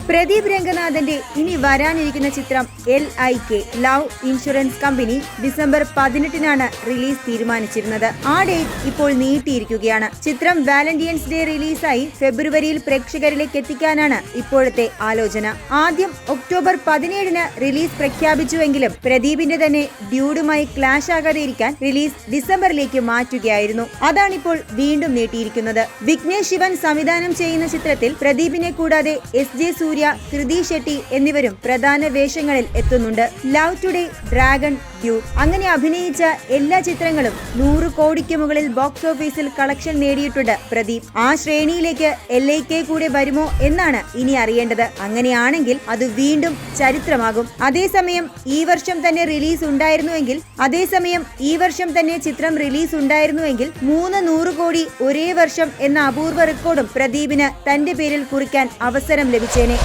പ്രദീപ് രംഗനാഥന്റെ ഇനി വരാനിരിക്കുന്ന ചിത്രം LIK love insurance company December 18-നാണ് റിലീസ് തീരുമാനിച്ചിരുന്നത്. ആ ഡേറ്റ് ഇപ്പോൾ നീട്ടിയിരിക്കുകയാണ്. ചിത്രം വാലന്റൈൻസ് ഡേ റിലീസായി ഫെബ്രുവരിയിൽ പ്രേക്ഷകരിലേക്ക് എത്തിക്കാനാണ് ഇപ്പോഴത്തെ ആലോചന. ആദ്യം ഒക്ടോബർ 17-ന് റിലീസ് പ്രഖ്യാപിച്ചുവെങ്കിലും പ്രദീപിന്റെ തന്നെ ഡ്യൂഡുമായി ക്ലാഷ് ആകാതെ ഇരിക്കാൻ റിലീസ് ഡിസംബറിലേക്ക് മാറ്റുകയായിരുന്നു. അതാണിപ്പോൾ വീണ്ടും നീട്ടിയിരിക്കുന്നത്. വിഘ്നേഷ് ശിവൻ സംവിധാനം ചെയ്യുന്ന ചിത്രത്തിൽ പ്രദീപിനെ കൂടാതെ SJ സൂര്യ, കൃതി ഷെട്ടി എന്നിവരും പ്രധാന വേഷങ്ങളിൽ എത്തുന്നുണ്ട്. ലവ് ടുഡേ, ഡ്രാഗൺ, ഡ്യൂഡ് അങ്ങനെ അഭിനയിച്ച എല്ലാ ചിത്രങ്ങളും 100 കോടിക്ക് മുകളിൽ ബോക്സ് ഓഫീസിൽ കളക്ഷൻ നേടിയിട്ടുണ്ട് പ്രദീപ്. ആ ശ്രേണിയിലേക്ക് LIK കൂടെ വരുമോ എന്നാണ് ഇനി അറിയേണ്ടത്. അങ്ങനെയാണെങ്കിൽ അത് വീണ്ടും ചരിത്രമാകും. അതേസമയം ഈ വർഷം തന്നെ ചിത്രം റിലീസ് ഉണ്ടായിരുന്നുവെങ്കിൽ 100 കോടി ഒരേ വർഷം എന്ന അപൂർവ റെക്കോർഡും പ്രദീപിന് തന്റെ പേരിൽ കുറിക്കാൻ അവസരം ലഭിച്ചേനെ.